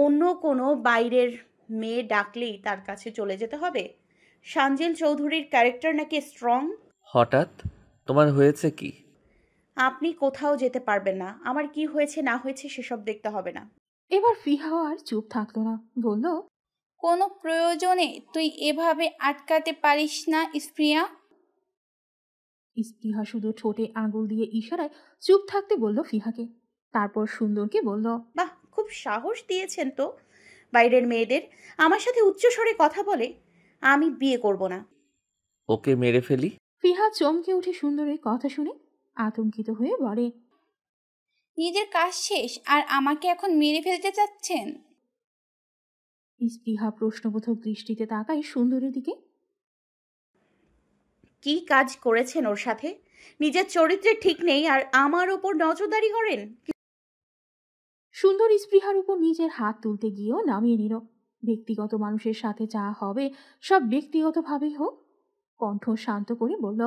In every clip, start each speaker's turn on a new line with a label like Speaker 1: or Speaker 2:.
Speaker 1: অন্য কোনো বাইরের মেয়ে ডাকলেই তার কাছে চলে যেতে হবে? সানজিল চৌধুরীর ক্যারেক্টার নাকি স্ট্রং?
Speaker 2: হঠাৎ তোমার হয়েছে কি?
Speaker 1: আপনি কোথাও যেতে পারবেন না। আমার কি হয়েছে না হয়েছে সেসব দেখতে হবে না।
Speaker 3: এবার ফিহা আর চুপ থাকলো না, বলল,
Speaker 4: কোনো প্রয়োজনে তুই এভাবে আটকাতে পারিস না স্প্রিয়া।
Speaker 3: স্পৃহা শুধু ঠোঁটে আঙুল দিয়ে ইশারায় চুপ থাকতে বলল ফিহাকে। তারপর সুন্দরকে বলল,
Speaker 1: বাহ, খুব সাহস দিয়েছেন তো বাইরের মেয়েদের আমার সাথে উচ্চস্বরে কথা বলে। আমি বিয়ে করব না।
Speaker 2: ওকে মেরে ফেলি?
Speaker 3: ফিহা চমকে উঠে সুন্দরের কথা শুনে আতঙ্কিত হয়ে বলে,
Speaker 4: নিজের কাজ শেষ আর আমাকে এখন মেরে ফেলতে চাচ্ছেন?
Speaker 3: স্পৃহা প্রশ্নবোধক দৃষ্টিতে তাকায় সুন্দরের দিকে।
Speaker 1: কি কাজ করেছেন ওর সাথে? নিজের চরিত্রে ঠিক নেই আর আমার ওপর নজরদারি করেন।
Speaker 3: সুন্দর স্পৃহার উপর নিজের হাত তুলতে গিয়েও নামিয়ে নিল। ব্যক্তিগত মানুষের সাথে যা হবে সব ব্যক্তিগতভাবেই হোক। কণ্ঠ শান্ত করে বলল,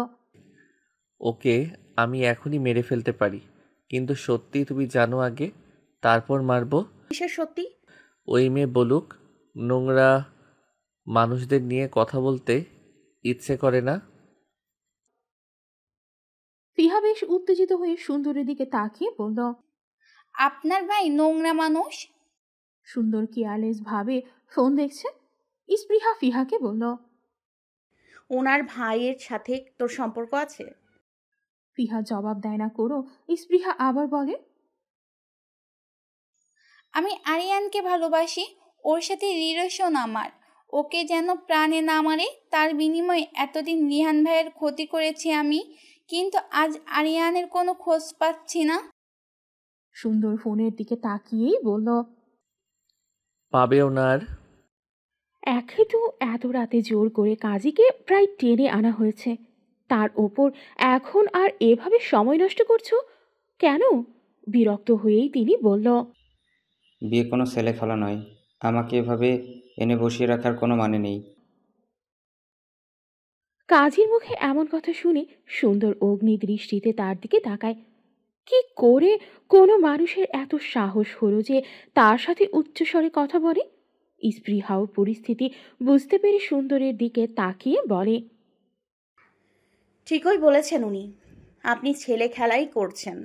Speaker 2: ওকে আমি এখনই মেরে ফেলতে পারি, কিন্তু সত্যি তুমি জানো আগে, তারপর মারবো।
Speaker 1: কিসের সত্যি?
Speaker 2: ওই মেয়ে বলুক নোংরা মানুষদের নিয়ে কথা বলতে ইচ্ছে করে না।
Speaker 3: ফিহা বেশ উত্তেজিত হয়ে সুন্দরের দিকে তাকিয়ে বলল,
Speaker 4: আপনার ভাই নোংরা মানুষ?
Speaker 3: সুন্দর কেয়ারলেস ভাবে ফোন দেখছে। স্পৃহা ফিহাকে বলল,
Speaker 1: ওনার ভাইয়ের সাথে তোর সম্পর্ক আছে?
Speaker 3: ফিহা জবাব দেয় না করো স্পৃহা আবার বলে,
Speaker 4: আমি আরিয়ানকে ভালোবাসি, ওর সাথে রিলেশন আমার। ওকে যেন প্রাণে না মারে, তার বিনিময়ে এতদিন রিহান ভাইয়ের ক্ষতি করেছি আমি, কিন্তু আজ আরিয়ানের কোনো খোঁজ পাচ্ছি না।
Speaker 3: সুন্দর ফোনের দিকে তাকিয়েই বলল,
Speaker 2: পাবেও না আর।
Speaker 3: একে তো এত রাতে জোর করে কাজীকে প্রায় টেনে আনা হয়েছে, তার ওপর এখন আর এভাবে সময় নষ্ট করছো কেন? বিরক্ত হয়েই তিনি বলল,
Speaker 5: বিয়ে কোনো ছেলে খেলা নয়, আমাকে এভাবে এনে বসিয়ে রাখার কোনো মানে নেই।
Speaker 3: কাজীর মুখে এমন কথা শুনে সুন্দর অগ্নি দৃষ্টিতে তার দিকে তাকায়। কি করে কোনো মানুষের এত সাহস হলো যে তার সাথে উচ্চস্বরে কথা বলে? স্পৃহাও পরিস্থিতি বুঝতে পেরে সুন্দরের দিকে তাকিয়ে বলে,
Speaker 1: ঠিকই বলেছেন উনি। আপনি ছেলে খেলাই করছেন।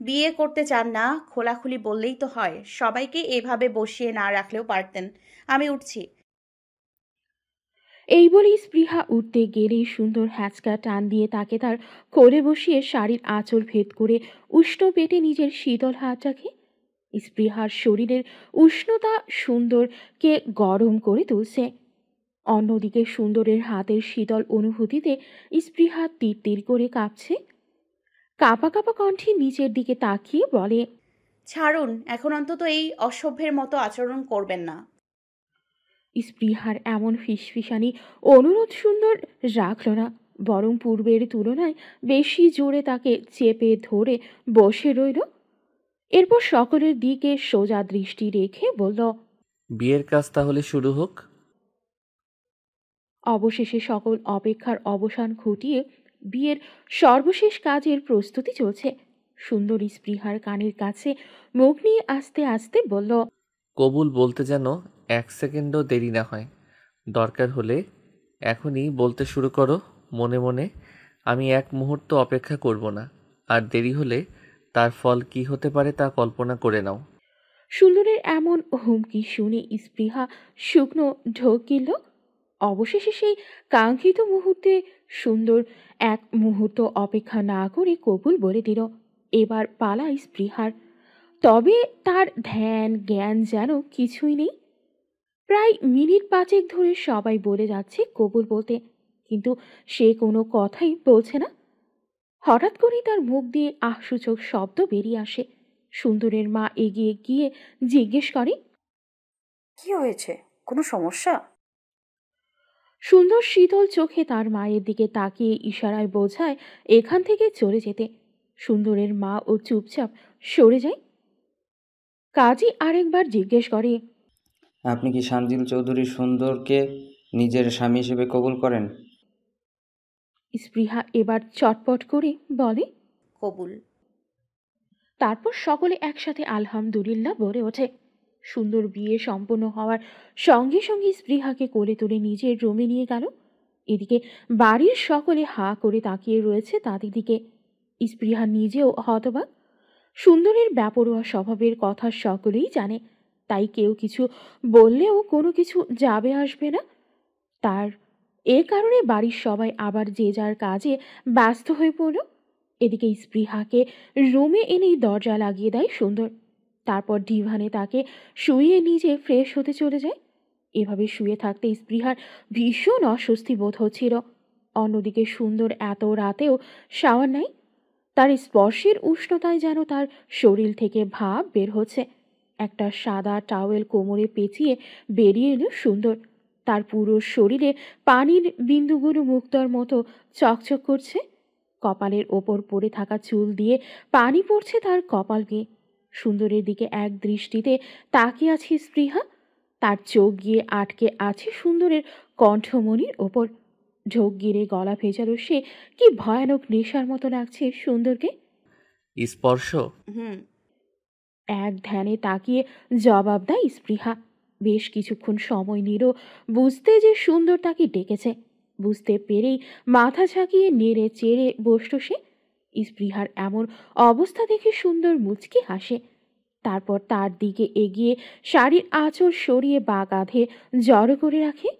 Speaker 1: বিয়ে করতে চান না, খোলাখুলি বললেই তো হয়। সবাইকে এভাবে বসিয়ে না রাখলেও পারতেন। আমি উঠছি।
Speaker 3: এই বলে স্পৃহা উঠতে গেলেই সুন্দর হ্যাচকা টান দিয়ে তাকে তার কোলে বসিয়ে শাড়ির আঁচল ভেদ করে উষ্ণ পেটে নিজের শীতল হাত রাখে। স্পৃহার শরীরের উষ্ণতা সুন্দরকে গরম করে তুলছে। অন্যদিকে সুন্দরের হাতের শীতল অনুভূতিতে স্পৃহা তীর তীর করে কাঁপছে। কাঁপা কাঁপা কণ্ঠে নিচের দিকে তাকিয়ে বলে,
Speaker 1: ছাড়ুন, এখন অন্তত এই অসভ্যের মতো আচরণ করবেন না।
Speaker 3: স্পৃহার এমন ফিসফিসানি অনুরোধ সুন্দর রাখল না, বরং পূর্বের তুলনায় বেশি জোরে তাকে চেপে ধরে বসে রইল। এরপর সকলের দিকে সোজা দৃষ্টি রেখে বলল,
Speaker 2: বিয়ের কাজ তাহলে শুরু হোক।
Speaker 3: অবশেষে সকল অপেক্ষার অবসান ঘটিয়ে বিয়ের সর্বশেষ কাজের প্রস্তুতি চলছে। সুন্দর স্পৃহার কানের কাছে মুখ নিয়ে আস্তে আস্তে বলল,
Speaker 2: কবুল বলতে যেন 1 সেকেন্ডও দেরি না হয়। দরকার হলে এখনই বলতে শুরু করো মনে মনে। আমি 1 মুহূর্ত অপেক্ষা করব না, আর দেরি হলে তার ফল কি হতে পারে তা কল্পনা করে নাও।
Speaker 3: সুন্দরের এমন হুমকি শুনে স্পৃহা শুকনো ঢোক গিলল। অবশেষে সেই কাঙ্ক্ষিত মুহূর্তে সুন্দর 1 মুহূর্ত অপেক্ষা না করে কবুল বলে দিল। এবার পালা স্পৃহার। তবে তার ধ্যান জ্ঞান যেন কিছুই নেই। প্রায় মিনিট 5 ধরে সবাই বলে যাচ্ছে কবুল বলতে, কিন্তু সে কোনো কথাই বলছে না। হঠাৎ করেই তার মুখ দিয়ে আহসূচক শব্দ বেরিয়ে আসে। সুন্দরের মা এগিয়ে গিয়ে জিজ্ঞেস করে,
Speaker 6: কি হয়েছে? কোনো সমস্যা?
Speaker 3: সুন্দর শীতল চোখে তার মায়ের দিকে তাকিয়ে ইশারায় বোঝায় এখান থেকে চলে যেতে। সুন্দরের মা ও চুপচাপ সরে যায়। কাজী আরেকবার জিজ্ঞেস করে,
Speaker 5: আপনি কি সানজিল চৌধুরী সুন্দরকে নিজের স্বামী হিসেবে কবুল করেন?
Speaker 3: স্পৃহা এবার চটপট করে বলে,
Speaker 1: কবুল।
Speaker 3: তারপর সকলে একসাথে আলহামদুলিল্লাহ বলে ওঠে। সুন্দর বিয়ে সম্পন্ন হওয়ার সঙ্গে সঙ্গে স্পৃহাকে কোলে তুলে নিজের রুমে নিয়ে গেল। এদিকে বাড়ির সকলে হাঁ করে তাকিয়ে রয়েছে তাদের দিকে। স্পৃহা নিজেও হতবাক। সুন্দরের বেপরোয়া স্বভাবের কথা সকলেই জানে, তাই কেউ কিছু বললেও কোনো কিছু যাবে আসবে না তার। এ কারণে বাড়ির সবাই আবার যে যার কাজে ব্যস্ত হয়ে পড়ল। এদিকে স্পৃহাকে রুমে এনেই দরজা লাগিয়ে দেয় সুন্দর। তারপর ডিভানে তাকে শুইয়ে নিজে ফ্রেশ হতে চলে যায়। এভাবে শুয়ে থাকতে স্পৃহার ভীষণ অস্বস্তি বোধ হচ্ছিল। অন্যদিকে সুন্দর এত রাতেও শাওয়ার নাই। তার স্পর্শের উষ্ণতায় যেন তার শরীর থেকে ভাব বের হচ্ছে। একটা সাদা টাওয়েল কোমরে পেঁচিয়ে বেরিয়ে এলো সুন্দর। তার পুরো শরীরে পানির বিন্দুগুলো মুক্তার মতো চকচক করছে। কপালের ওপর পড়ে থাকা চুল দিয়ে পানি পড়ছে তার কপাল বেয়ে। সুন্দরের দিকে এক দৃষ্টিতে তাকিয়ে আছে স্পৃহা। তার চোখ গিয়ে আটকে আছে সুন্দরের কণ্ঠমণির ওপর। ঢোক গিরে গলা ভেজালো সে। কি ভয়ানক নেশার মতো লাগছে সুন্দরকে।
Speaker 2: স্পর্শ?
Speaker 1: হুম।
Speaker 3: এক ধ্যানে তাকিয়ে জবাব দেয় স্পৃহা। বেশ কিছুক্ষণ সময় নিল বুঝতে যে সুন্দর তাকে ডেকেছে। বুঝতে পেরেই মাথা ঝাঁকিয়ে নেড়ে চেড়ে বসল সে। স্পৃহার এমন অবস্থা দেখে সুন্দর মুচকি হাসে। তারপর তার দিকে এগিয়ে শাড়ির আঁচল সরিয়ে বা কাঁধে জড়ো করে রাখে।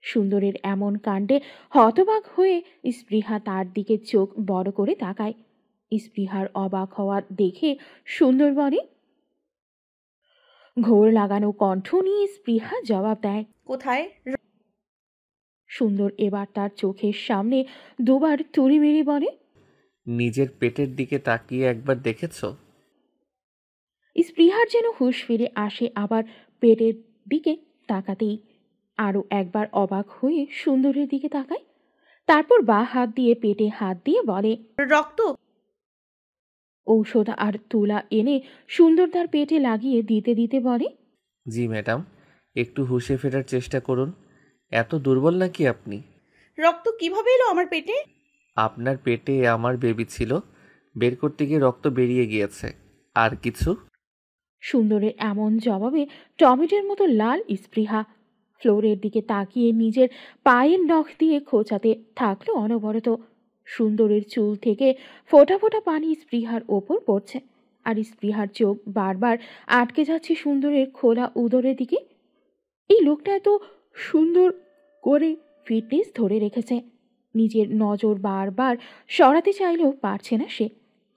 Speaker 3: সুন্দরের এমন কাণ্ডে হতবাক হয়ে স্পৃহা তার দিকে চোখ বড় করে তাকায়। স্পৃহার অবাক হওয়া দেখে সুন্দর বলে, ঘোর লাগানো কণ্ঠ নিয়ে স্পৃহা জবাব দেয়,
Speaker 1: কোথায়?
Speaker 3: সুন্দর এবার তার চোখের সামনে দুবার তুড়ি মেরে বলে,
Speaker 2: নিজের পেটের দিকে তাকিয়ে একবার দেখেছ?
Speaker 3: স্পৃহার যেন হুঁশ ফিরে আসে আবার পেটের দিকে তাকাতেই। আরও একবার অবাক হয়ে সুন্দরের দিকে তাকায়। তারপর বা হাত দিয়ে পেটে হাত দিয়ে বলে,
Speaker 1: রক্ত?
Speaker 3: ঔষধ আর তুলা এনে সুন্দর তার পেটে লাগিয়ে দিতে দিতে বলে,
Speaker 2: জি ম্যাডাম, একটু হুঁশে ফেরার চেষ্টা করুন। এত দুর্বল নাকি আপনি?
Speaker 1: রক্ত কিভাবে এলো আমার পেটে?
Speaker 2: আপনার পেটে আমার বেবি ছিল, বের করতে গিয়ে রক্ত বেরিয়ে গিয়েছে। আর কিছু?
Speaker 3: সুন্দরের এমন জবাবে টমেটোর মতো লাল স্পৃহা। ফ্লোরের দিকে তাকিয়ে নিজের পায়ের নখ দিয়ে খোঁচাতে থাকলো অনবরত। সুন্দরের চুল থেকে ফোঁটা ফোঁটা পানি স্পৃহার ওপর পড়ছে, আর স্পৃহার চোখ বারবার আটকে যাচ্ছে সুন্দরের খোলা উদরের দিকে। এই লোকটা এত সুন্দর করে ফিটনেস ধরে রেখেছে, নিজের নজর বারবার সরাতে চাইলেও পারছে না সে।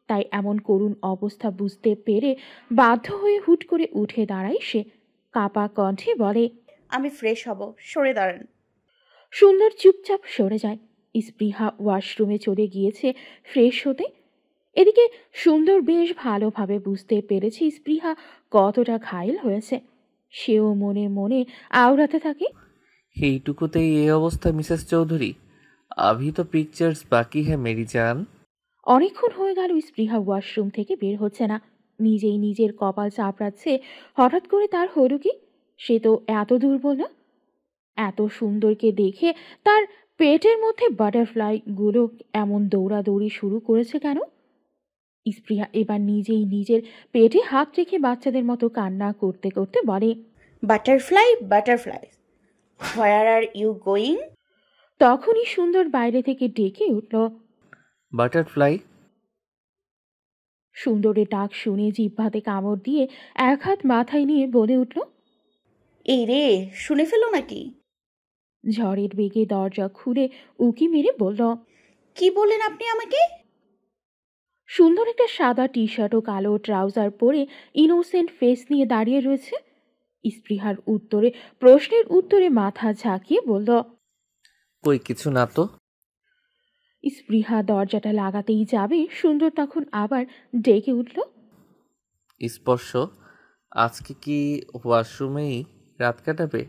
Speaker 3: তাই এমন করুণ অবস্থা বুঝতে পেরে বাধ্য হয়ে হুট করে উঠে দাঁড়ায় সে। কাপা কণ্ঠে বলে,
Speaker 1: আমি ফ্রেশ হব, সরে দাঁড়ান।
Speaker 3: সুন্দর চুপচাপ সরে যায়। স্পৃহা ওয়াশরুমে চলে গিয়েছে ফ্রেশ হতে। এদিকে সুন্দর বেশ ভালোভাবে বুঝতে পেরেছে স্পৃহা কতটা ঘায়েল হয়েছে। সেও মনে মনে আওড়াতে থাকে,
Speaker 2: এইটুকুতেই এই অবস্থা মিসেস চৌধুরী? আভি তো পিকচার্স বাকি হ্যাঁ মেরি জান।
Speaker 3: অনেকক্ষণ হয়ে গেল স্পৃহা ওয়াশরুম থেকে বের হচ্ছে না। নিজেই নিজের কপাল চাপড়াচ্ছে। হঠাৎ করে তার হলো কি? সে তো এত দুর্বল না। এত সুন্দরকে দেখে তার পেটের মধ্যে বাটারফ্লাই গুলো এমন দৌড়াদৌড়ি শুরু করেছে কেন? স্পৃহা এবার নিজেই নিজের পেটে হাত রেখে বাচ্চাদের মতো কান্না করতে করতে বলে,
Speaker 1: butterfly, butterfly, where are you going?
Speaker 3: তখনই সুন্দর বাইরে থেকে ডেকে উঠল।
Speaker 2: বাটারফ্লাই?
Speaker 3: সুন্দরের ডাক শুনে জিহ্বাতে কামড় দিয়ে এক হাত মাথায় নিয়ে বলে উঠল,
Speaker 1: এই রে, শুনে ফেলো নাকি?
Speaker 3: ঝড়ের বেগে দরজা খুলে উকি মেরে বলল,
Speaker 1: কি বললেন আপনি আমাকে?
Speaker 3: সুন্দর একটা সাদা টি শার্ট ও কালো ট্রাউজার পরে ইনোসেন্ট ফেস নিয়ে দাঁড়িয়ে রয়েছে। স্পৃহার উত্তরে প্রশ্নের উত্তরে মাথা ঝাঁকিয়ে বলল,
Speaker 2: কই কিছু না তো।
Speaker 3: স্পৃহা দরজাটা লাগাতেই যাবে, সুন্দর তখন আবার ডেকে উঠল,
Speaker 2: স্পর্শ? আজকে কি ওয়াশরুমেই রাত কাটাবে?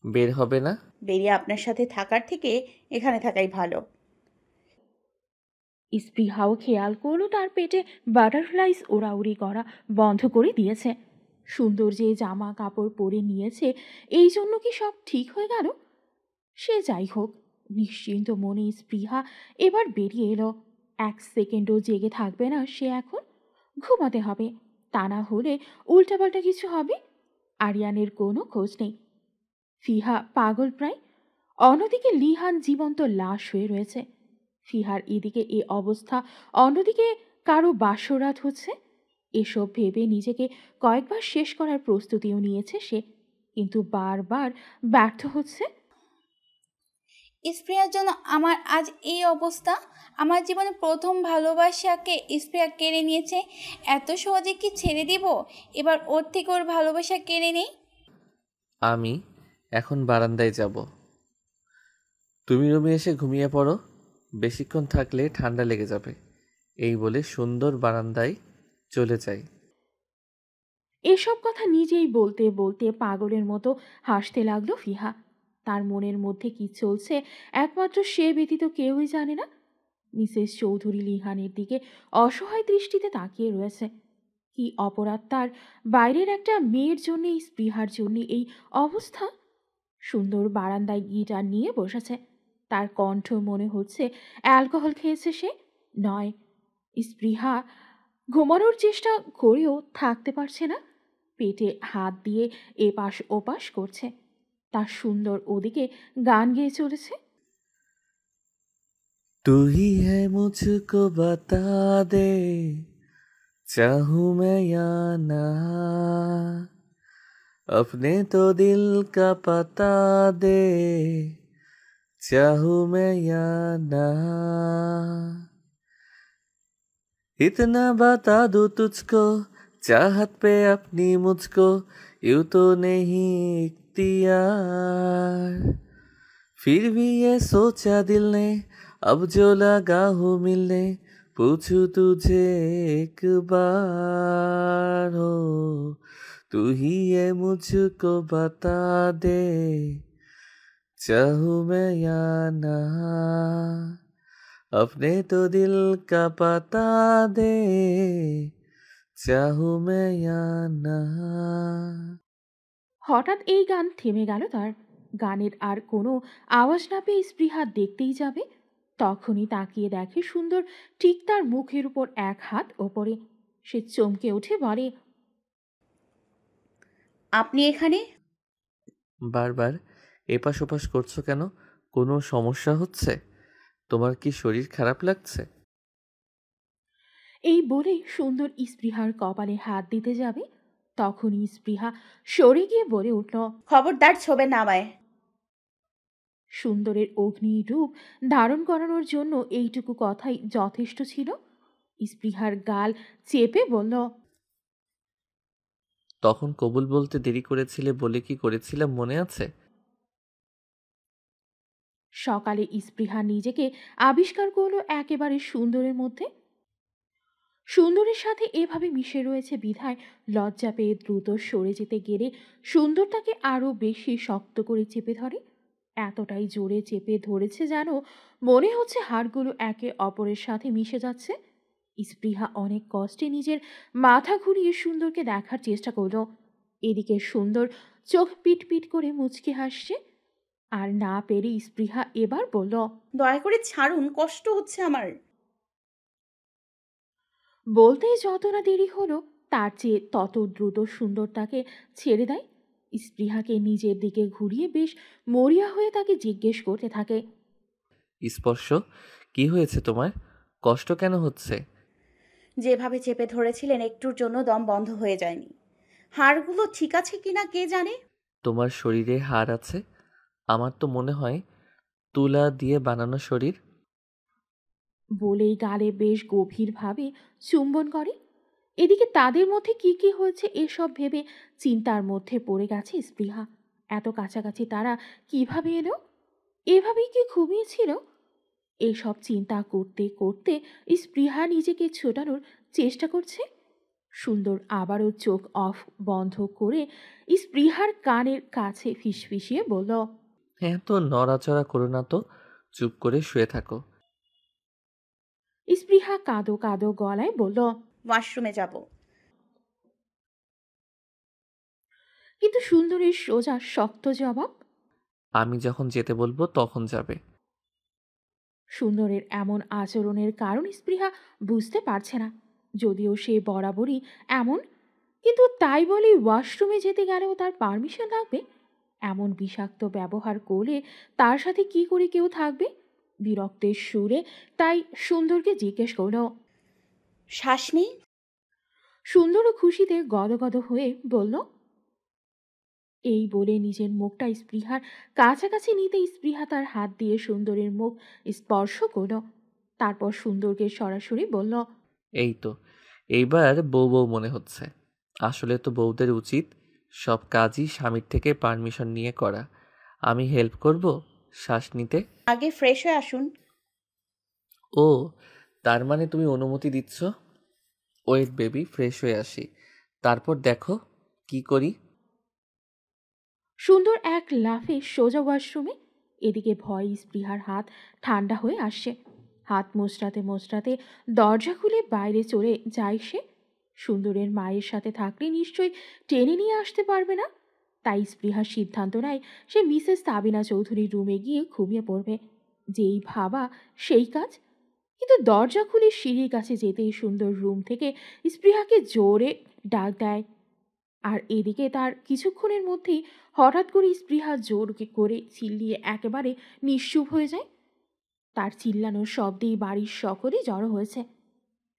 Speaker 2: বের হবে না?
Speaker 1: বেরিয়ে আপনার সাথে থাকার থেকে এখানে থাকাই ভালো।
Speaker 3: স্পৃহাও খেয়াল করল তার পেটে বাটারফ্লাইস ওড়াউড়ি করা বন্ধ করে দিয়েছে। সুন্দর যে জামা কাপড় পরে নিয়েছে, এই জন্য কি সব ঠিক হয়ে গেল? সে যাই হোক, নিশ্চিন্ত মনে স্পৃহা এবার বেরিয়ে এলো। এক সেকেন্ডও জেগে থাকবে না সে এখন। ঘুমাতে হবে, তা না হলে উল্টাপাল্টা কিছু হবে। আরিয়ানের কোনো খোঁজ নেই। ফিহা পাগল প্রায়। অন্যদিকে লিহান জীবন্ত লাশ হয়ে রয়েছে। ফিহার এদিকে এ অবস্থা, অন্যদিকে কারো বাসরাত হচ্ছে। এসব ভেবে নিজেকে কয়েকবার শেষ করার প্রস্তুতিও নিয়েছে সে, কিন্তু বারবার ব্যর্থ হচ্ছে।
Speaker 4: স্প্রিয়ার জন্য আমার আজ এই অবস্থা। আমার জীবনে প্রথম ভালোবাসাকে স্প্রিয়া কেড়ে নিয়েছে। এত সহজে কি ছেড়ে দিব? এবার ওর থেকে ওর ভালোবাসা কেড়ে নেই।
Speaker 2: আমি এখন বারান্দায় যাব। তুমি রুমে এসে ঘুমিয়ে পড়ো, বেশিক্ষণ থাকলে ঠান্ডা লেগে যাবে। এই বলে সুন্দর বারান্দায় চলে যাই।
Speaker 3: এসব কথা নিজেই বলতে বলতে পাগলের মতো হাসতে লাগলো ফিহা। তার মনের মধ্যে কি চলছে একমাত্র সে ব্যতীত কেউই জানে না। মিসেস চৌধুরী লিহানের দিকে অসহায় দৃষ্টিতে তাকিয়ে রয়েছে। কি অপরাধ তার? বাইরের একটা মেয়ের জন্য, স্পৃহার জন্য এই অবস্থা। সুন্দর বারান্দায় গিটার নিয়ে বসেছে। তার কণ্ঠ মনে হচ্ছে অ্যালকোহল খেয়েছে সে। নয়, স্পৃহা ঘুমানোর চেষ্টা করেও থাকতে পারছে না। পেটে হাত দিয়ে এপাশ ওপাশ করছে। তার সুন্দর ওদিকে গান গেয়ে চলেছে।
Speaker 2: तू ही है मुझको बता दे, चाहूं मैं या ना, अपने तो दिल का पता दे, चाहूं मैं या ना, इतना बता दूं तुझको, चाहत पे अपनी मुझको यूं तो नहीं इख्तियार, फिर भी ये सोचा दिल ने, अब जो लगा हो मिलने, पूछूं तुझे एक बार हो, तू ही ये मुझको बता दे, चाहूं मैं या ना, अपने तो दिल का पता दे, चाहूं मैं या ना।
Speaker 3: হঠাৎ এই গান থেমে গেল তার। গানের আর কোনো আওয়াজ না পেয়ে স্পৃহা দেখতেই যাবে, তখনই তাকিয়ে দেখে সুন্দর ঠিক তার মুখের উপর এক হাত ওপরে। সে চমকে উঠে বলে,
Speaker 1: আপনি এখানে?
Speaker 2: বারবার এপাশ ওপাশ করছো কেন? কোনো সমস্যা হচ্ছে? তোমার কি শরীর খারাপ লাগছে?
Speaker 3: এই বলেই সুন্দর স্পৃহার কপালে হাত দিতে যাবে, তখনই স্পৃহা সরে গিয়ে বলে উঠল,
Speaker 1: খবরদার ছোবেন না আমায়।
Speaker 3: সুন্দরের অগ্নি রূপ ধারণ করানোর জন্য এইটুকু কথাই যথেষ্ট ছিল। স্পৃহার গাল চেপে বলল,
Speaker 2: তখন কবুল বলতে দেরি করেছিলে বলে কি করেছিলাম মনে আছে?
Speaker 3: সকালে স্পৃহা নিজেকে আবিষ্কার করলো একেবারে সুন্দরের মধ্যে। সুন্দরের সাথে এভাবে মিশে রয়েছে বিধায় লজ্জা পেয়ে দ্রুত সরে যেতে গেলে সুন্দর তাকে আরো বেশি শক্ত করে চেপে ধরে। এতটাই জোরে চেপে ধরেছে যেন মনে হচ্ছে হাড়গুলো একে অপরের সাথে মিশে যাচ্ছে। স্পৃহা অনেক কষ্টে নিজের মাথা ঘুরিয়ে সুন্দরকে দেখার চেষ্টা করলো। এদিকে সুন্দর চোখ পিট পিট করে মুচকে হাসছে। আর না পেরে স্পৃহা এবার বলল,
Speaker 1: দয়া করে ছাড়ুন, কষ্ট হচ্ছে আমার।
Speaker 3: বলতেই যত না দেরি হলো তার চেয়ে তত দ্রুত সুন্দর তাকে ছেড়ে দেয়। স্পৃহাকে নিজের দিকে ঘুরিয়ে বেশ মরিয়া হয়ে তাকে জিজ্ঞেস করতে থাকে,
Speaker 2: স্পর্শ কি হয়েছে তোমার? কষ্ট কেন হচ্ছে?
Speaker 1: যেভাবে চেপে ধরেছিলেন একটুর জন্য দম বন্ধ হয়ে যায়নি। হাড়গুলো ঠিক আছে কিনা কে জানে।
Speaker 2: তোমার শরীরে হাড় আছে? আমার তো মনে হয় তুলা দিয়ে বানানো শরীর।
Speaker 3: বলেই গালে বেশ গভীরভাবে চুম্বন করে। এদিকে তাদের মধ্যে কি কি হয়েছে এসব ভেবে চিন্তার মধ্যে পড়ে গেছে স্পৃহা। এত কাছাকাছি তারা কিভাবে এলো? এভাবেই কি ঘুমিয়েছিল? এইসব চিন্তা করতে করতে স্পৃহা নিজেকে ছোটানোর চেষ্টা করছে। সুন্দর আবারও চোখ অফ বন্ধ করে স্পৃহার কানের কাছে ফিসফিসিয়ে বলল,
Speaker 2: এত নড়াচড়া করো না তো, চুপ করে শুয়ে থাকো।
Speaker 3: স্পৃহা কাঁদো কাঁদো গলায় বলল,
Speaker 1: ওয়াশরুমে যাব।
Speaker 3: কিন্তু সুন্দরের সোজা শক্ত জবাব।
Speaker 2: আমি যখন যেতে বলবো তখন যাবে।
Speaker 3: সুন্দরের এমন আচরণের কারণ স্পৃহা বুঝতে পারছে না, যদিও সে বরাবরই এমন। কিন্তু তাই বলে ওয়াশরুমে যেতে গেলেও তার পারমিশন লাগবে? এমন বিষাক্ত ব্যবহার করে তার সাথে কি করে কেউ থাকবে? বিরক্তের সুরে তাই সুন্দরকে জিজ্ঞেস করল।
Speaker 1: শ্বাস নেই।
Speaker 3: সুন্দরও খুশিতে গদগদ হয়ে বলল। এই বলে নিজের মুখটা স্পৃহার কাছাকাছি নিতে স্পৃহা তার হাত দিয়ে সুন্দরের মুখ স্পর্শ করল। তারপর সুন্দরকে সরাসরি বলল,
Speaker 2: এই তো, এইবার বউ বউ মনে হচ্ছে। আসলে তো বউদের উচিত সব কাজই স্বামীর থেকে পারমিশন নিয়ে করা। আমি হেল্প করব শ্বাস নিতে।
Speaker 1: আগে ফ্রেশ হয়ে আসুন।
Speaker 2: ও, তার মানে তুমি অনুমতি দিচ্ছ? ওয়েট বেবি, ফ্রেশ হয়ে আসি, তারপর দেখো কি করি।
Speaker 3: সুন্দর এক লাফে সোজা ওয়াশরুমে। এদিকে ভয় স্পৃহার হাত ঠান্ডা হয়ে আসছে। হাত মোচড়াতে মোচড়াতে দরজা খুলে বাইরে চলে যায় সে। সুন্দরের মায়ের সাথে থাকলে নিশ্চয়ই টেনে নিয়ে আসতে পারবে না। তাই স্পৃহার সিদ্ধান্ত নেয় সে মিসেস সাবিনা চৌধুরীর রুমে গিয়ে ঘুমিয়ে পড়বে। যেই ভাবা সেই কাজ। কিন্তু দরজা খুলে সিঁড়ির কাছে যেতেই সুন্দর রুম থেকে স্পৃহাকে জোরে ডাক দেয়। আর এদিকে তার কিছুক্ষণের মধ্যেই হঠাৎ করে স্পৃহা জোর করে চিল্লিয়ে একেবারে নিশ্চুপ হয়ে যায়। তার চিল্লানোর শব্দেই বাড়ির সকলেই জড়ো হয়েছে।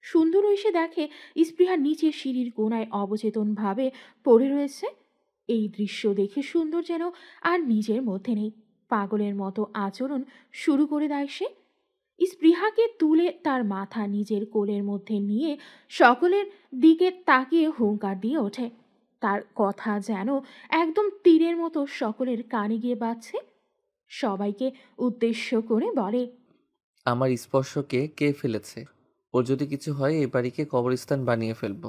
Speaker 3: সুন্দর এসে দেখে স্পৃহা নিচে সিঁড়ির কোণায় অবচেতনভাবে পড়ে রয়েছে। এই দৃশ্য দেখে সুন্দর যেন আর নিজের মধ্যে নেই। পাগলের মতো আচরণ শুরু করে দেয় সে। স্পৃহাকে তুলে তার মাথা নিজের কোলের মধ্যে নিয়ে সকলের দিকে তাকিয়ে হুঙ্কার দিয়ে ওঠে। তার কথা যেন একদম তীরের মতো সকলের কানে গিয়ে বাজছে। সবাইকে উদ্দেশ্য করে বলে,
Speaker 2: আমার স্পর্শকে কে ফেলেছে? ওর যদি কিছু হয় এই বাড়িকে কবরস্থান বানিয়ে ফেলবো।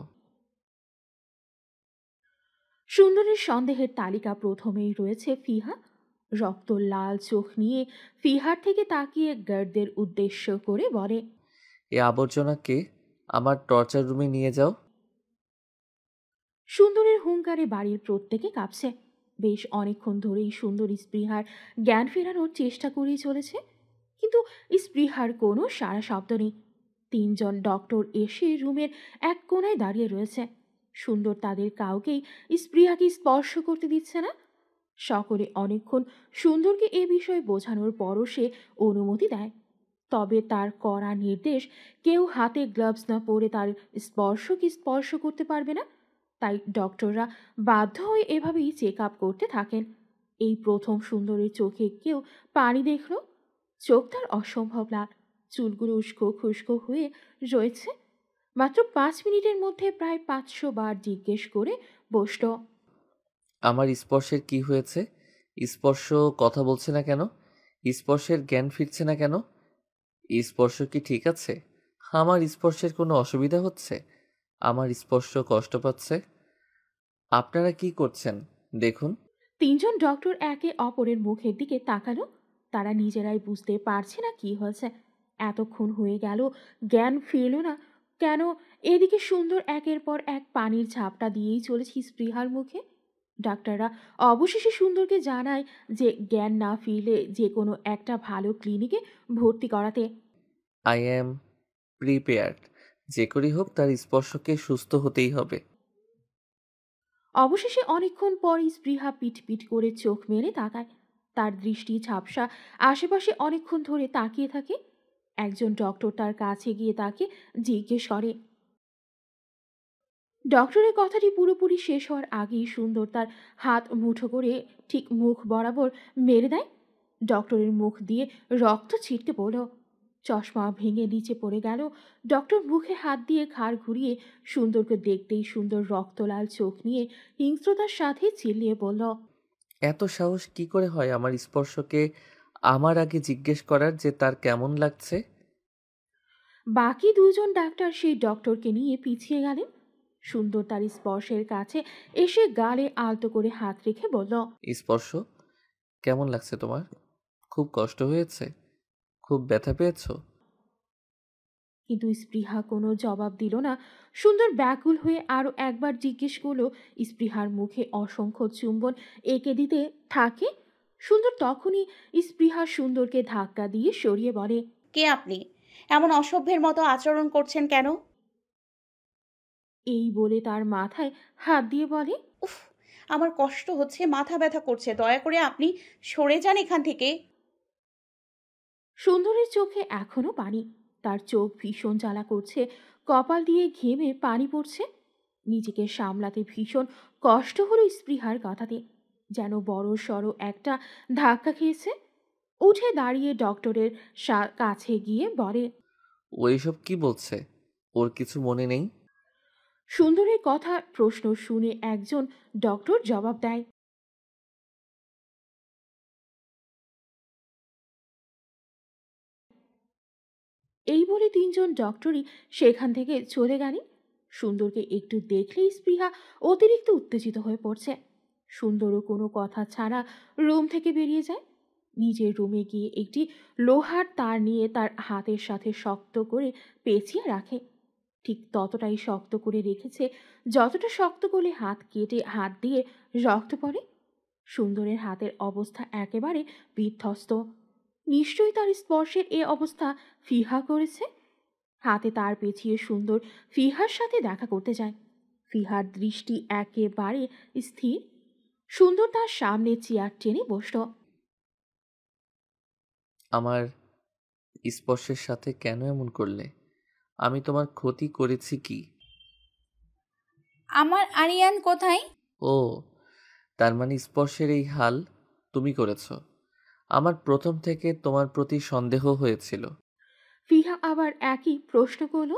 Speaker 3: সুন্দরের সন্দেহের তালিকা প্রথমেই রয়েছে ফিহা। রক্ত লাল চোখ নিয়ে ফিহার থেকে তাকিয়ে গার্ডদের উদ্দেশ্য করে বলে,
Speaker 2: এ আবর্জনাকে আমার টর্চার রুমে নিয়ে যাও।
Speaker 3: সুন্দরের হুঙ্কারে বাড়ির প্রত্যেকে কাঁপছে। বেশ অনেকক্ষণ ধরেই সুন্দর স্পৃহার জ্ঞান ফেরানোর চেষ্টা করেই চলেছে, কিন্তু স্পৃহার কোনো সাড়া শব্দ নেই। তিনজন ডক্টর এসে রুমের এক কোণায় দাঁড়িয়ে রয়েছে। সুন্দর তাদের কাউকেই স্পৃহাকে স্পর্শ করতে দিচ্ছে না। সকলে অনেকক্ষণ সুন্দরকে এ বিষয়ে বোঝানোর পরও সে অনুমতি দেয়। তবে তার কড়া নির্দেশ কেউ হাতে গ্লাভস না পরে তার স্পর্শকে স্পর্শ করতে পারবে না। তাই ডক্টররা বাধ্য হয়ে এভাবেই চেক আপ করতে থাকেন। এই প্রথম সুন্দরের চোখে কেউ পানি দেখল। চোখ তার অসম্ভব লাল, চুলগুলো উস্কো খুস্কো হয়ে রয়েছে। মাত্র 5 মিনিটের মধ্যে প্রায় 500 বার জিজ্ঞেস করে বসল,
Speaker 2: আমার স্পর্শের কি হয়েছে? স্পর্শ কথা বলছে না কেন? স্পর্শের জ্ঞান ফিরছে না কেন? স্পর্শ কি ঠিক আছে? আমার স্পর্শের কোনো অসুবিধা হচ্ছে? আমার স্পর্শ কষ্ট পাচ্ছে? আপনারা কি করছেন দেখুন।
Speaker 3: তিনজন ডক্টর একে অপরের মুখের দিকে তাকালো। তারা নিজেরাই বুঝতে পারছে না কি হয়েছে। এতক্ষণ হয়ে গেল জ্ঞান ফিরল না কেন? এদিকে সুন্দর একের পর এক পানির ঝাপটা দিয়েই চলেছে স্পৃহার মুখে। ডাক্তাররা অবশেষে সুন্দরকে জানায় যে জ্ঞান না ফিরলে যে কোনো একটা ভালো ক্লিনিকে ভর্তি করাতে।
Speaker 2: I am prepared. যে করেই হোক তার স্পর্শকে সুস্থ হতেই হবে।
Speaker 3: অবশেষে অনেকক্ষণ পর স্পৃহা পিট পিট করে চোখ মেলে তাকায়। তার দৃষ্টি ঝাপসা আশেপাশে অনেকক্ষণ ধরে তাকিয়ে থাকে। একজন ডক্টর তার কাছে গিয়ে তাকে জিজ্ঞেস করে। ডক্টরের কথাটি পুরোপুরি শেষ হওয়ার আগেই সুন্দর তার হাত মুঠো করে ঠিক মুখ বরাবর মেরে দেয়। ডক্টরের মুখ দিয়ে রক্ত ছিটকে পড়ল। চশমা ভেঙে নিচে পড়ে গেল। ডক্টর মুখে হাত দিয়ে ঘাড় ঘুরিয়ে সুন্দরকে দেখতেই সুন্দর রক্তলাল চোখ নিয়ে হিংস্রতার সাথে চিল্লিয়ে বলল,
Speaker 2: এত সাহস কি করে হয় আমার স্পর্শকে আমার আগে জিজ্ঞেস করার যে তার কেমন লাগছে?
Speaker 3: বাকি দুজন ডাক্তার সেই ডক্টরকে নিয়ে পিছিয়ে গেলেন। সুন্দর তার স্পর্শের কাছে এসে গালে আলতো করে হাত রেখে বলল,
Speaker 2: স্পর্শ কেমন লাগছে তোমার? খুব কষ্ট হয়েছে? খুব ব্যথা পেয়েছো?
Speaker 3: কিন্তু স্পৃহা কোনো জবাব দিল না। সুন্দর ব্যাকুল হয়ে আরো একবার জিজ্ঞেস করলো। স্পৃহার মুখে অসংখ্য চুম্বন এঁকে দিতে থাকে। সুন্দর তখনই স্পৃহা সুন্দরকে ধাক্কা দিয়ে সরিয়ে বলে,
Speaker 1: কে আপনি? এমন অসভ্যের মতো আচরণ করছেন কেন?
Speaker 3: এই বলে তার মাথায় হাত দিয়ে বলে,
Speaker 1: উফ, আমার কষ্ট হচ্ছে, মাথা ব্যথা করছে, দয়া করে আপনি সরে যান এখান থেকে।
Speaker 3: সুন্দরের চোখে এখনো পানি। তার চোখ ভীষণ জ্বালা করছে, কপাল দিয়ে ঘেমে পানি পড়ছে। নিজেকে সামলাতে ভীষণ কষ্ট হলো স্পৃহার কথাতে, যেন বড় সড়ো একটা ধাক্কা খেয়েছে। উঠে দাঁড়িয়ে ডক্টরের কাছে গিয়ে বলে,
Speaker 2: ও এসব কি বলছে? ওর কিছু মনে নেই?
Speaker 3: সুন্দরের কথা প্রশ্ন শুনে একজন ডক্টর জবাব দেয়, এই বলে তিনজন ডক্টরই সেখান থেকে চলে গেলেন। সুন্দরকে একটু দেখলেই স্পৃহা অতিরিক্ত উত্তেজিত হয়ে পড়ছে। সুন্দরও কোনো কথা ছাড়া রুম থেকে বেরিয়ে যায়। নিজের রুমে গিয়ে একটি লোহার তার নিয়ে তার হাতের সাথে শক্ত করে পেঁচিয়ে রাখে। ঠিক ততটাই শক্ত করে রেখেছে যতটা শক্ত করে হাত কেটে হাত দিয়ে রক্ত পড়ে। সুন্দরের হাতের অবস্থা একেবারে বিধ্বস্ত। নিশ্চয়ই তার স্পর্শের এ অবস্থা ফিহা করেছে। হাতে তার পেঁচিয়ে সুন্দর ফিহার সাথে দেখা করতে যায়। ফিহার দৃষ্টি একেবারে স্থির। সুন্দর তার সামনে চেয়ার টেনে বসল।
Speaker 2: আমার স্পর্শের সাথে কেন এমন করলে? আমি তোমার ক্ষতি করেছি কি?
Speaker 4: আমার আরিয়ান কোথায়?
Speaker 2: ও, তার মানে স্পর্শের এই হাল তুমি করেছ। আমার প্রথম থেকে তোমার প্রতি সন্দেহ হয়েছিল।
Speaker 3: ফিহা আবার একই প্রশ্ন করল।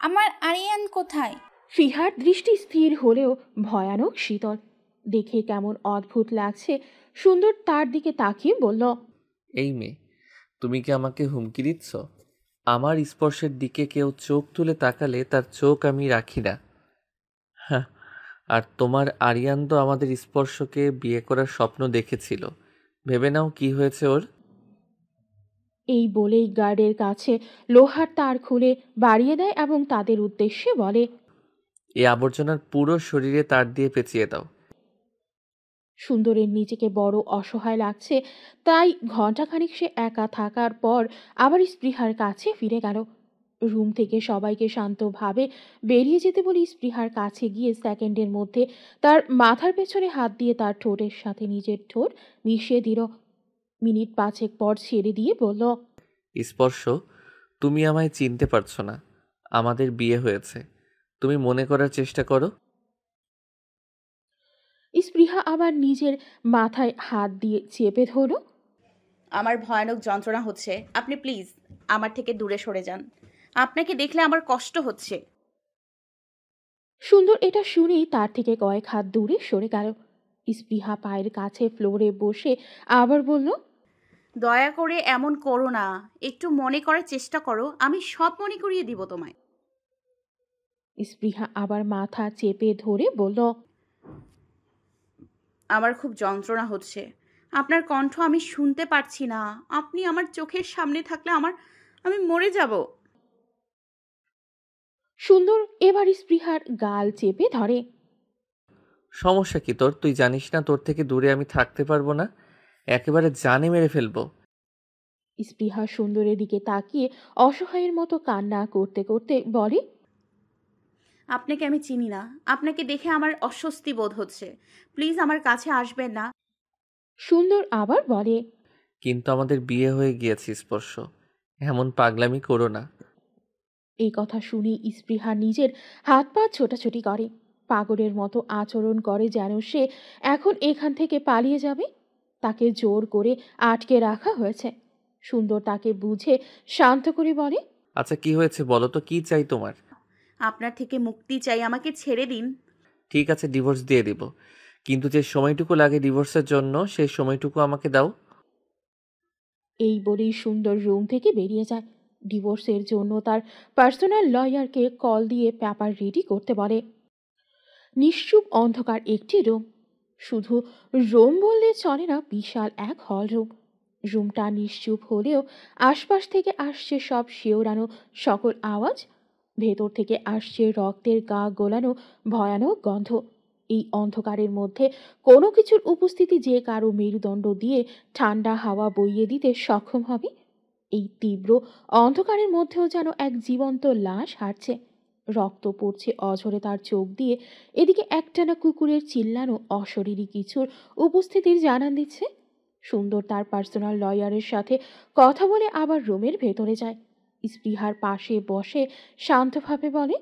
Speaker 4: আমার আরিয়ান কোথায়?
Speaker 3: ফিহার দৃষ্টি স্থির হলেও ভয়ানক শীতল। দেখে কেমন অদ্ভুত লাগছে। সুন্দর তার দিকে তাকিয়ে বলল,
Speaker 2: এই মেয়ে, তুমি কি আমাকে হুমকি দিচ্ছ? আমার স্পর্শের দিকে কেউ চোখ তুলে তাকালে তার চোখ আমি রাখি না। হ্যাঁ, আর তোমার আরিয়ান তো আমাদের স্পর্শকে বিয়ে করার স্বপ্ন দেখেছিল। ভেবে নাও কি হয়েছে ওর।
Speaker 3: এই বলেই গার্ডের কাছে লোহার তার খুলে বাড়িয়ে দেয় এবং তাদের উদ্দেশ্যে বলে,
Speaker 2: এই আবর্জনার পুরো শরীরে তার দিয়ে পেঁচিয়ে দাও।
Speaker 3: সুন্দরের নিজেকে বড় অসহায় লাগছে, তাই ঘণ্টাখানিক সে একা থাকার পর আবার স্পৃহার কাছে ফিরে গেল। রুম থেকে সবাইকে শান্তভাবে বেরিয়ে যেতে বলে স্পৃহার কাছে গিয়ে সেকেন্ডের মধ্যে তার মাথার পেছনে হাত দিয়ে তার ঠোঁটের সাথে নিজের ঠোঁট মিশিয়ে দিল। মিনিট পাঁচেক পর ছেড়ে দিয়ে বলল,
Speaker 2: স্পর্শ, তুমি আমায় চিনতে পারছো না। আমাদের বিয়ে হয়েছে, তুমি মনে করার চেষ্টা করো।
Speaker 3: স্পৃহা আবার নিজের মাথায় হাত দিয়ে চেপে ধরল।
Speaker 1: আমার ভয়ানক যন্ত্রণা হচ্ছে, আপনি প্লিজ আমার থেকে দূরে সরে যান। আপনাকে দেখলে আমার কষ্ট হচ্ছে।
Speaker 3: সুন্দর এটা শুনেই তার থেকে কয়েক হাত দূরে সরে গেল। স্পৃহা পায়ের কাছে ফ্লোরে বসে আবার বলল,
Speaker 1: দয়া করে এমন করো না, একটু মনে করার চেষ্টা করো, আমি সব মনে করিয়ে দিব তোমায়।
Speaker 3: স্পৃহা আবার মাথা চেপে ধরে বলল,
Speaker 1: আমার খুব যন্ত্রণা হচ্ছে, আপনার কণ্ঠ আমি শুনতে পারছি না। আপনি আমার চোখের সামনে থাকলে আমি মরে যাব।
Speaker 3: সুন্দর এবার স্পৃহার গাল চেপে ধরে।
Speaker 2: সমস্যা কি তোর? তুই জানিস না তোর থেকে দূরে আমি থাকতে পারবো না? একেবারে জানে মেরে ফেলবো।
Speaker 3: স্পৃহা সুন্দরের দিকে তাকিয়ে অসহায়ের মতো কান্না করতে করতে বলে,
Speaker 1: আপনাকে আমি চিনি না, আপনাকে দেখে আমার অস্বস্তি বোধ হচ্ছে, প্লিজ আমার কাছে আসবেন না।
Speaker 3: সুন্দর আবার বলে,
Speaker 2: কিন্তু আমাদের বিয়ে হয়ে গিয়েছে স্পর্শ, এমন পাগলামি করো না।
Speaker 3: এই কথা শুনে স্পৃহা নিজের হাত পা ছোটাছুটি করে, পাগলের মতো আচরণ করে যেন সে এখন এখান থেকে পালিয়ে যাবে। তাকে জোর করে আটকে রাখা হয়েছে। সুন্দর তাকে বুঝে শান্ত করে বলে,
Speaker 2: আচ্ছা কি হয়েছে বলো তো, কি চাই তোমার?
Speaker 1: আপনার থেকে মুক্তি চাই, আমাকে ছেড়ে দিন।
Speaker 2: ঠিক আছে, ডিভোর্স দিয়ে দিব, কিন্তু যে সময়টুকু লাগে ডিভোর্সের জন্য সেই সময়টুকু আমাকে দাও।
Speaker 3: এই বলেই সুন্দর রুম থেকে বেরিয়ে যায়। ডিভোর্সের জন্য তার পার্সোনাল লয়ারকে কল দিয়ে পেপার রেডি করতে বলে। নিশ্চুপ অন্ধকার একটি রুম। শুধু রুম বললে চলে না, বিশাল এক হল রুম। রুমটা নিশ্চুপ হলেও আশপাশ থেকে আসছে সব শিওরানো সকল আওয়াজ। ভেতর থেকে আসছে রক্তের গা গোলানো ভয়ানক গন্ধ। এই অন্ধকারের মধ্যে কোনো কিছুর উপস্থিতি যে কারো মেরুদণ্ড দিয়ে ঠান্ডা হাওয়া বইয়ে দিতে সক্ষম হবে। এই তীব্র অন্ধকারের মধ্যেও যেন এক জীবন্ত লাশ হাঁটছে। রক্ত পড়ছে অঝরে তার চোখ দিয়ে। এদিকে একটানা কুকুরের চিল্লানো অশরীরী কিছুর উপস্থিতির জানান দিচ্ছে। সুন্দর তার পার্সোনাল লয়ারের সাথে কথা বলে আবার রুমের ভেতরে যায়। স্পৃহার পাশে বসে শান্তভাবে বলে,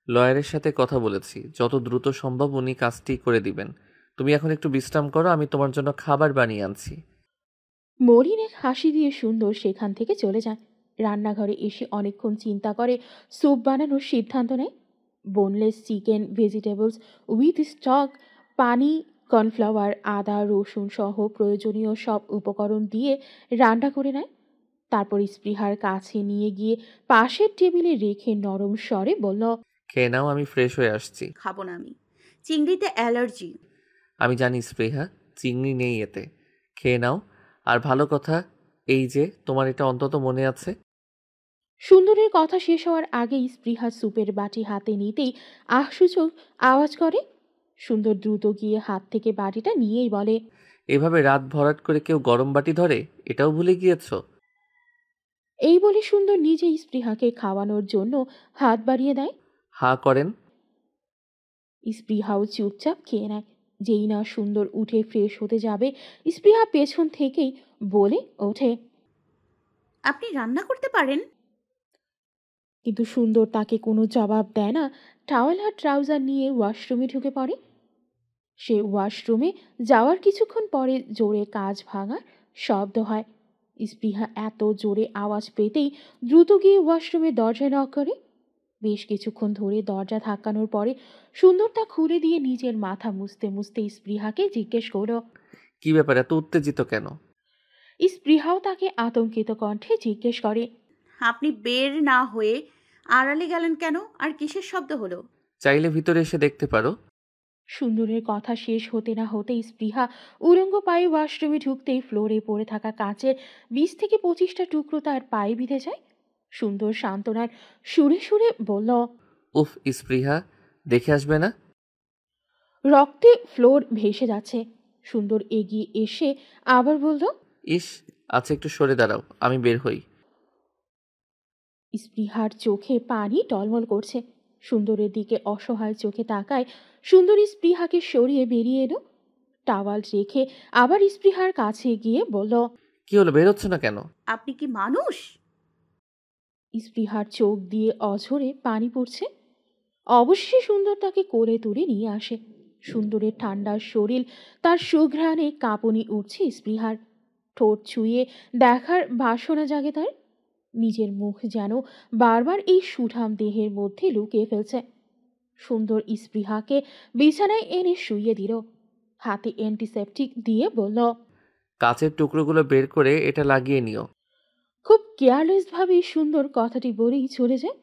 Speaker 2: লয়ারের সাথে কথা বলেছি, যত দ্রুত সম্ভব উনি কাজটি করে দিবেন। তুমি এখন একটু বিশ্রাম করো, আমি তোমার জন্য খাবার বানিয়ে আনছি।
Speaker 3: মলিন এক হাসি দিয়ে সুন্দর সেখান থেকে চলে যায়। রান্নাঘরে এসে অনেকক্ষণ চিন্তা করে স্যুপ বানানোর সিদ্ধান্ত নেয়। Boneless chicken, vegetables with stock, পানি, কর্নফ্লাওয়ার, আদা, রসুন সহ প্রয়োজনীয় সব উপকরণ দিয়ে রান্না করে নেয়। তারপর স্পৃহার কাছে নিয়ে গিয়ে পাশের টেবিলে রেখে নরম স্বরে বলল,
Speaker 2: খেয়ে নাও, আমি ফ্রেশ হয়ে আসছি।
Speaker 1: খাবো না আমি, চিংড়িতে অ্যালার্জি।
Speaker 2: আমি জানি স্পৃহা, চিংড়ি নেই এতে। খেয়ে নাও। আর ভালো কথা এই যে তোমার এটা অন্তত মনে আছে।
Speaker 3: সুন্দরের কথা শেষ হওয়ার আগেই স্পৃহা স্যুপের বাটি হাতে নিতেই আহসূচক আওয়াজ করে। সুন্দর দ্রুত গিয়ে হাত থেকে বাটিটা নিয়েই বলে,
Speaker 2: এভাবে রাত ভরাট করে কেউ গরম বাটি ধরে, এটাও ভুলে গিয়েছো?
Speaker 3: এই বলে সুন্দর নিজেই স্পৃহাকে খাওয়ানোর জন্য হাত বাড়িয়ে দেয়।
Speaker 2: হা করেন।
Speaker 3: স্পৃহাও চুপচাপ খেয়ে নেয়। যেই না সুন্দর উঠে ফ্রেশ হতে যাবে, স্পৃহা পেছন থেকেই বলে ওঠে,
Speaker 1: আপনি রান্না করতে পারেন?
Speaker 3: কিন্তু সুন্দর তাকে কোনো জবাব দেয় না। টাওয়েল আর ট্রাউজার নিয়ে ওয়াশরুমে ঢুকে পড়ে। সে ওয়াশরুমে যাওয়ার কিছুক্ষণ পরে জোরে কাঁচ ভাঙার শব্দ হয়। স্পৃহা এত জোরে আওয়াজ পেতেই দ্রুত গিয়ে ওয়াশরুমে দরজায় নক করে। বেশ কিছুক্ষণ ধরে দরজা ধাক্কানোর পরে সুন্দর তা খুলে দিয়ে নিজের মাথা মুছতে মুছতে স্পৃহাকে জিজ্ঞেস করল।
Speaker 2: কি ব্যাপার, এত উত্তেজিত কেন?
Speaker 3: স্পৃহাও তাকে আতঙ্কিত কণ্ঠে জিজ্ঞেস করে,
Speaker 1: আপনি বের না হয়ে আড়ালে গেলেন কেন? আর কিসের শব্দ হলো?
Speaker 2: চাইলে ভিতরে এসে দেখতে পারো।
Speaker 3: সুন্দরের কথা শেষ হতে না হতেই স্পৃহা উলঙ্গ পায়ে ওয়াশরুমে ঢুকতেই ফ্লোরে পড়ে থাকা কাচের 20 থেকে 25টা টুকরো তার পায়ে বিঁধে যায়। সুন্দর সান্ত্বনার সুরে সুরে বলল,
Speaker 2: উফ স্পৃহা, দেখে আসবে না?
Speaker 3: রক্তে ফ্লোর ভেসে যাচ্ছে। সুন্দর এগিয়ে এসে আবার বলল,
Speaker 2: ইস, আচ্ছা একটু সরে দাঁড়াও, আমি বের হই।
Speaker 3: স্পৃহার চোখে পানি টলমল করছে। সুন্দরের দিকে অসহায় চোখে তাকায়। সুন্দরী স্পৃহাকে সরিয়ে বেরিয়ে এলো। টাওয়াল রেখে আবার স্পৃহার কাছে গিয়ে বলল,
Speaker 2: কি হলো, বেরোচ্ছ না কেন?
Speaker 1: আপনি কি মানুষ?
Speaker 3: স্পৃহার চোখ দিয়ে অঝরে পানি পড়ছে। অবশেষে সুন্দর তাকে কোলে তুলে নিয়ে আসে। সুন্দরের ঠান্ডা শরীর, তার সুঘ্রাণে কাঁপুনি উঠছে স্পৃহার। ঠোঁট ছুঁয়ে দেখার বাসনা জাগে তার। নিজের মুখ যেন বারবার এই সুঠাম দেহের মধ্যে লুকিয়ে ফেলছে। সুন্দর স্পৃহাকে বিছানায় এনে শুইয়ে দিল। হাতে অ্যান্টিসেপটিক দিয়ে বলল,
Speaker 2: কাচের টুকরোগুলো বের করে এটা লাগিয়ে নিও।
Speaker 3: খুব কেয়ারলেসভাবে সুন্দর কথাটি বলেই চলে যায়।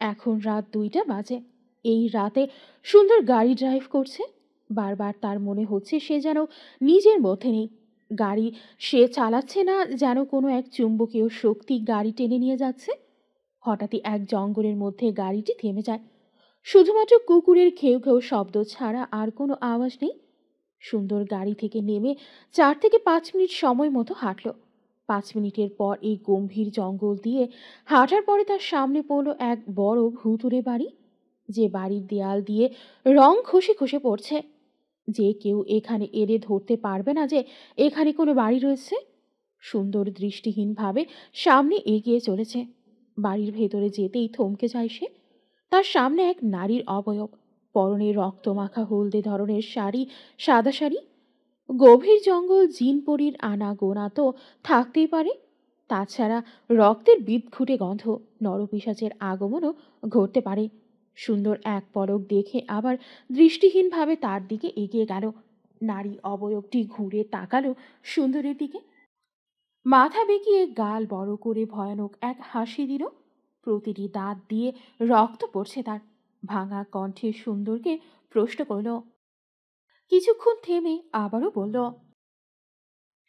Speaker 3: এখন রাত 2টা বাজে। এই রাতে সুন্দর গাড়ি ড্রাইভ করছে। বারবার তার মনে হচ্ছে সে যেন নিজের মধ্যে নেই। গাড়ি সে চালাচ্ছে না, যেন কোনো এক চুম্বকীয় শক্তি গাড়ি টেনে নিয়ে যাচ্ছে। হঠাৎই এক জঙ্গলের মধ্যে গাড়িটি থেমে যায়। শুধুমাত্র কুকুরের ঘেউ ঘেউ শব্দ ছাড়া আর কোনো আওয়াজ নেই। সুন্দর গাড়ি থেকে নেমে 4 থেকে 5 মিনিট সময় মতো হাঁটল। 5 মিনিটের পর এই গম্ভীর জঙ্গল দিয়ে হাঁটার পরে তার সামনে পড়ল এক বড় ভুতুড়ে বাড়ি, যে বাড়ির দেয়াল দিয়ে রং খসে খসে পড়ছে। যে কেউ এখানে এলে ধরতে পারবে না যে এখানে কোনো বাড়ি রয়েছে। সুন্দর দৃষ্টিহীনভাবে সামনে এগিয়ে চলেছে। বাড়ির ভেতরে যেতেই থমকে যায় সে। তার সামনে এক নারীর অবয়ব, পরনে রক্তমাখা হলদে ধরনের শাড়ি, সাদা শাড়ি। গভীর জঙ্গল, জিনপরির আনাগোনা তো থাকতেই পারে, তাছাড়া রক্তের বিদঘুটে গন্ধ, নরপিশাচের আগমনও ঘটতে পারে। সুন্দর এক পলক দেখে আবার দৃষ্টিহীনভাবে তার দিকে এগিয়ে গেল। নারী অবয়বটি ঘুরে তাকালো সুন্দরের দিকে, মাথা বেঁকিয়ে গাল বড় করে ভয়ানক এক হাসি দিল। প্রতিটি দাঁত দিয়ে রক্ত পড়ছে তার। ভাঙা কণ্ঠে সুন্দরকে প্রশ্ন করল। কিছুক্ষণ থেমে আবারও বলল।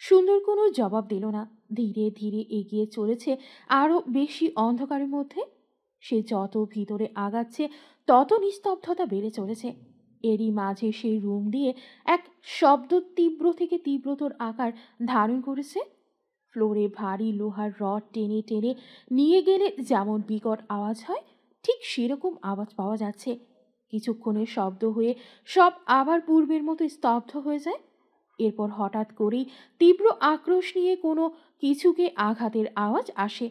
Speaker 3: সুন্দর কোনো জবাব দিল না। ধীরে ধীরে এগিয়ে চলেছে আরো বেশি অন্ধকারের মধ্যে। সে যত ভিতরে আগাচ্ছে তত নিস্তব্ধতা বেড়ে চলেছে। এরই মাঝে সেই রুম দিয়ে এক শব্দ তীব্র থেকে তীব্রতর আকার ধারণ করেছে। ফ্লোরে ভারী লোহার রড টেনে টেনে নিয়ে গেলে যেমন বিকট আওয়াজ হয়, ঠিক সেরকম আওয়াজ পাওয়া যাচ্ছে। কিছুক্ষণের শব্দ হয়ে সব আবার পূর্বের মতো স্তব্ধ হয়ে যায়। এরপর হঠাৎ করেই তীব্র আক্রোশ নিয়ে কোনো কিছুকে আঘাতের আওয়াজ আসে।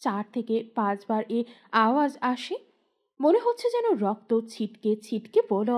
Speaker 3: 4 থেকে 5 বার এ আওয়াজ আসে। মনে হচ্ছে যেন রক্ত ছিটকে ছিটকে পড়ল।